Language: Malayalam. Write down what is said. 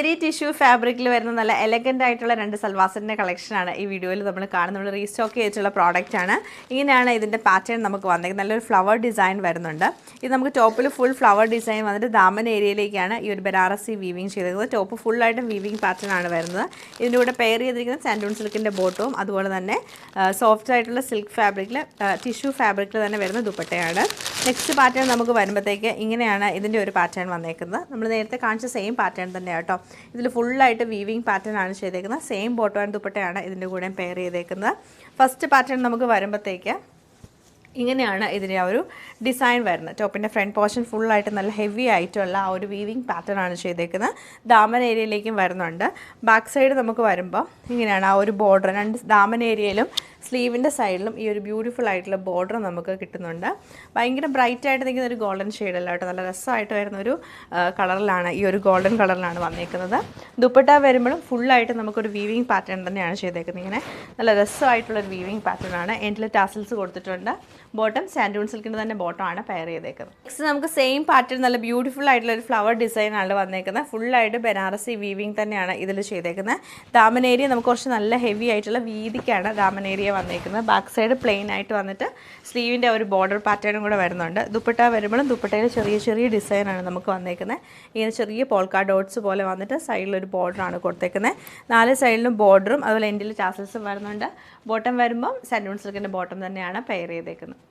ജെറി ടിഷ്യൂ ഫാബ്രിക്കിൽ വരുന്ന നല്ല എലഗൻ്റ് ആയിട്ടുള്ള രണ്ട് സൽവാസിൻ്റെ കളക്ഷനാണ് ഈ വീഡിയോയിൽ നമ്മൾ കാണുന്നത്. നമ്മൾ റീസ്റ്റോക്ക് ചെയ്തിട്ടുള്ള പ്രോഡക്റ്റ് ആണ്. ഇങ്ങനെയാണ് ഇതിൻ്റെ പാറ്റേൺ നമുക്ക് വന്നേക്കുന്നത്. നല്ലൊരു ഫ്ലവർ ഡിസൈൻ വരുന്നുണ്ട്. ഇത് നമുക്ക് ടോപ്പിൽ ഫുൾ ഫ്ലവർ ഡിസൈൻ വന്നിട്ട് ദാമൻ ഏരിയയിലേക്കാണ് ഈ ഒരു ബനാറസി വീവിങ് ചെയ്തിരിക്കുന്നത്. ടോപ്പ് ഫുള്ളായിട്ടും വീവിങ് പാറ്റേൺ ആണ് വരുന്നത്. ഇതിൻ്റെ കൂടെ പെയർ ചെയ്തിരിക്കുന്ന സാൻഡൂൺ സിൽക്കിൻ്റെ ബോട്ടവും അതുപോലെ തന്നെ സോഫ്റ്റ് ആയിട്ടുള്ള സിൽക്ക് ഫാബ്രിക്കിൽ ടിഷ്യൂ ഫാബ്രിക്കിൽ തന്നെ വരുന്ന ദുപ്പട്ടയാണ്. നെക്സ്റ്റ് പാറ്റേൺ നമുക്ക് വരുമ്പോഴത്തേക്ക് ഇങ്ങനെയാണ് ഇതിൻ്റെ ഒരു പാറ്റേൺ വന്നേക്കുന്നത്. നമ്മൾ നേരത്തെ കാണിച്ച സെയിം പാറ്റേൺ തന്നെയാണ് കേട്ടോ. ഇതിൽ ഫുള്ളായിട്ട് വീവിങ് പാറ്റേൺ ആണ് ചെയ്തേക്കുന്നത്. സെയിം ബോട്ടം ആൻഡ് ദുപ്പട്ടയാണ് ഇതിൻ്റെ കൂടെ പെയർ ചെയ്തേക്കുന്നത്. ഫസ്റ്റ് പാറ്റേൺ നമുക്ക് വരുമ്പോഴത്തേക്ക് ഇങ്ങനെയാണ് ഇതിൻ്റെ ആ ഒരു ഡിസൈൻ വരുന്നത്. ടോപ്പിൻ്റെ ഫ്രണ്ട് പോർഷൻ ഫുള്ളായിട്ട് നല്ല ഹെവി ആയിട്ടുള്ള ആ ഒരു വീവിങ് പാറ്റേൺ ആണ് ചെയ്തേക്കുന്നത്. ദാമൻ ഏരിയയിലേക്കും വരുന്നുണ്ട്. ബാക്ക് സൈഡ് നമുക്ക് വരുമ്പോൾ ഇങ്ങനെയാണ് ആ ഒരു ബോർഡർ. രണ്ട് ദാമൻ ഏരിയയിലും സ്ലീവിൻ്റെ സൈഡിലും ഈ ഒരു ബ്യൂട്ടിഫുൾ ആയിട്ടുള്ള ബോർഡർ നമുക്ക് കിട്ടുന്നുണ്ട്. ഭയങ്കര ബ്രൈറ്റ് ആയിട്ട് നിൽക്കുന്ന ഒരു ഗോൾഡൻ ഷെയ്ഡല്ല കേട്ടോ. നല്ല രസമായിട്ട് വരുന്ന ഒരു കളറിലാണ്, ഈ ഒരു ഗോൾഡൻ കളറിലാണ് വന്നേക്കുന്നത്. ദുപ്പട്ട വരുമ്പോഴും ഫുള്ളായിട്ട് നമുക്കൊരു വീവിങ് പാറ്റേൺ തന്നെയാണ് ചെയ്തേക്കുന്നത്. ഇങ്ങനെ നല്ല രസമായിട്ടുള്ളൊരു വീവിങ് പാറ്റേൺ ആണ്. എൻഡിൽ ടാസിൽസ് കൊടുത്തിട്ടുണ്ട്. ബോട്ടം സാൻഡൂൺ സിൽക്കിൻ്റെ തന്നെ ബോട്ടമാണ് പെയർ ചെയ്തേക്കുന്നത്. നെക്സ്റ്റ് നമുക്ക് സെയിം പാറ്റേൺ നല്ല ബ്യൂട്ടിഫുൾ ആയിട്ടുള്ള ഒരു ഫ്ലവർ ഡിസൈനാണ് വന്നേക്കുന്നത്. ഫുള്ളായിട്ട് ബനാറസി വീവിങ് തന്നെയാണ് ഇതിൽ ചെയ്തേക്കുന്നത്. ദാമൻ ഏരിയ നമുക്ക് കുറച്ച് നല്ല ഹെവി ആയിട്ടുള്ള വീതിക്കാണ് ദാമൻ ഏരിയ വന്നേക്കുന്നത്. ബാക്ക് സൈഡ് പ്ലെയിൻ ആയിട്ട് വന്നിട്ട് സ്ലീവിൻ്റെ ഒരു ബോർഡർ പാറ്റേണും കൂടെ വരുന്നുണ്ട്. ദുപ്പട്ട വരുമ്പോഴും ദുപ്പട്ടയിൽ ചെറിയ ചെറിയ ഡിസൈനാണ് നമുക്ക് വന്നേക്കുന്നത്. ഇങ്ങനെ ചെറിയ പോൾക്കാ ഡോട്ട്സ് പോലെ വന്നിട്ട് സൈഡിലൊരു ബോർഡറാണ് കൊടുത്തേക്കുന്നത്. 4 സൈഡിലും ബോർഡറും അതുപോലെ എൻഡിൽ ടാസൽസും വരുന്നുണ്ട്. ബോട്ടം വരുമ്പം സാൻഡൂൺ സിൽക്കിൻ്റെ ബോട്ടം തന്നെയാണ് പെയർ ചെയ്തേക്കുന്നത്.